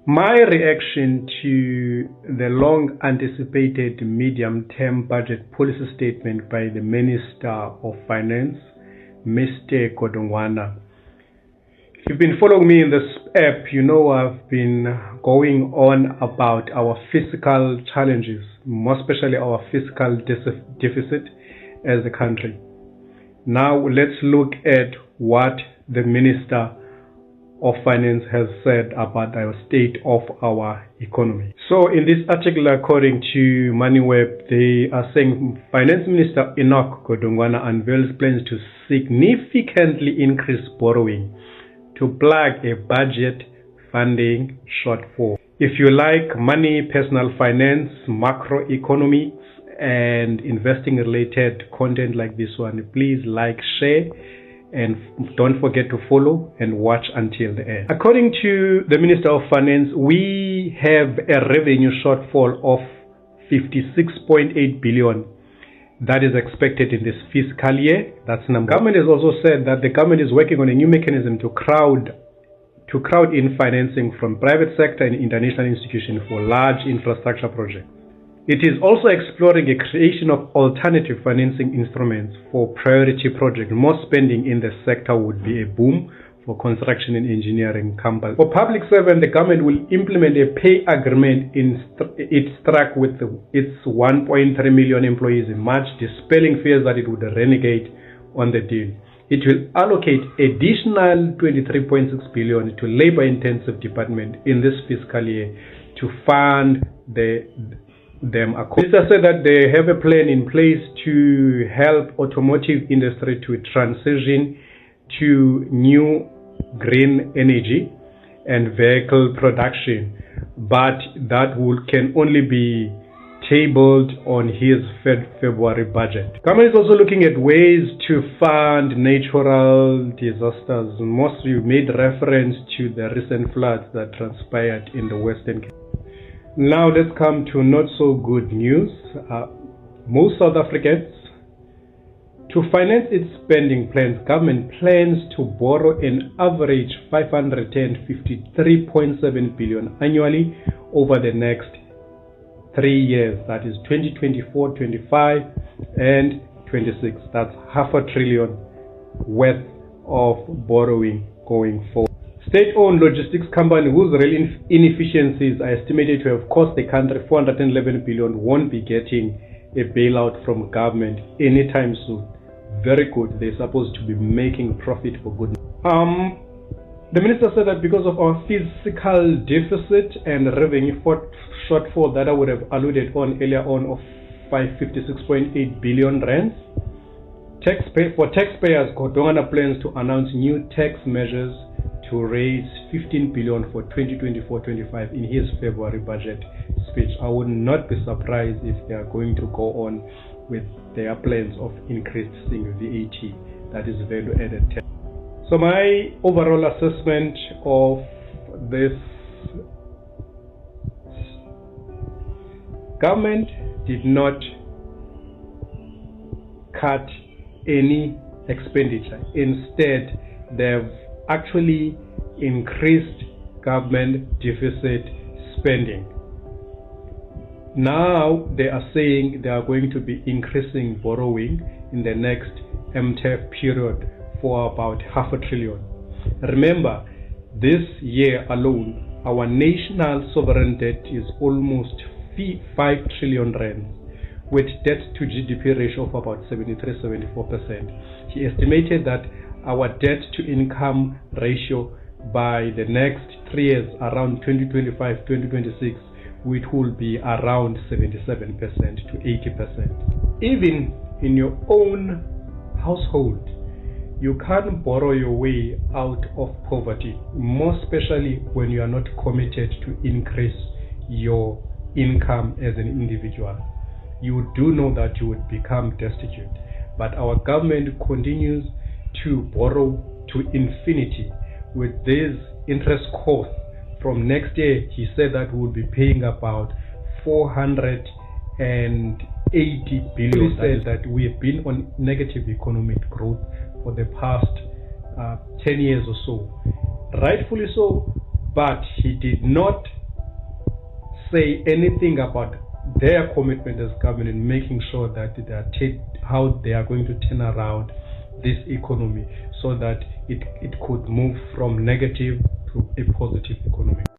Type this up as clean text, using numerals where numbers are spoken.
My reaction to the long-anticipated medium-term budget policy statement by the Minister of Finance, Mr. Godongwana. If you've been following me in this app, you know I've been going on about our fiscal challenges, more especially our fiscal deficit as a country. Now let's look at what the Minister of Finance has said about the state of our economy. So in this article, according to MoneyWeb, they are saying Finance Minister Enoch Godongwana unveils plans to significantly increase borrowing to plug a budget funding shortfall. If you like money, personal finance, macroeconomics, and investing related content like this one, please like, share, and don't forget to follow and watch until the end. According to the Minister of Finance, we have a revenue shortfall of 56.8 billion that is expected in this fiscal year. That's number. Government has also said that the government is working on a new mechanism to crowd in financing from private sector and international institutions for large infrastructure projects. It is also exploring a creation of alternative financing instruments for priority projects. More spending in the sector would be a boom for construction and engineering companies. For public servants, the government will implement a pay agreement it struck with its 1.3 million employees in March, dispelling fears that it would renegade on the deal. It will allocate additional 23.6 billion to labor-intensive department in this fiscal year to fund them. Minister said that they have a plan in place to help automotive industry to transition to new green energy and vehicle production, but that can only be tabled on his February budget. Government is also looking at ways to fund natural disasters. Most of you made reference to the recent floods that transpired in the Western Cape. Now let's come to not so good news. Most South Africans, to finance its spending plans, government plans to borrow an average 553.7 billion annually over the next 3 years. That is 2024, 25, and 26. That's $500 billion worth of borrowing going forward. State-owned logistics company whose real inefficiencies are estimated to have cost the country 411 billion won't be getting a bailout from government anytime soon. Very good. They're supposed to be making profit for goodness. The minister said that because of our fiscal deficit and revenue shortfall that I would have alluded on earlier on of 556.8 billion rands, for taxpayers, Godongwana plans to announce new tax measures to raise 15 billion for 2024-25 in his February budget speech. I would not be surprised if they are going to go on with their plans of increasing VAT, that is value-added tax. So my overall assessment of this government did not cut any expenditure. Instead, they've actually increased government deficit spending. Now they are saying they are going to be increasing borrowing in the next MTBPS period for about $500 billion. Remember, this year alone, our national sovereign debt is almost 5 trillion rand, with debt to GDP ratio of about 73-74%. He estimated that our debt to income ratio by the next 3 years, around 2025-2026, which will be around 77% to 80%. Even in your own household, you can't borrow your way out of poverty, more especially when you are not committed to increase your income as an individual. You do know that you would become destitute, but our government continues to borrow to infinity with this interest cost. From next year, he said that we will be paying about 480 billion. He said that we have been on negative economic growth for the past 10 years or so. Rightfully so, but he did not say anything about their commitment as government in making sure that how they are going to turn around this economy so that it could move from negative to a positive economy.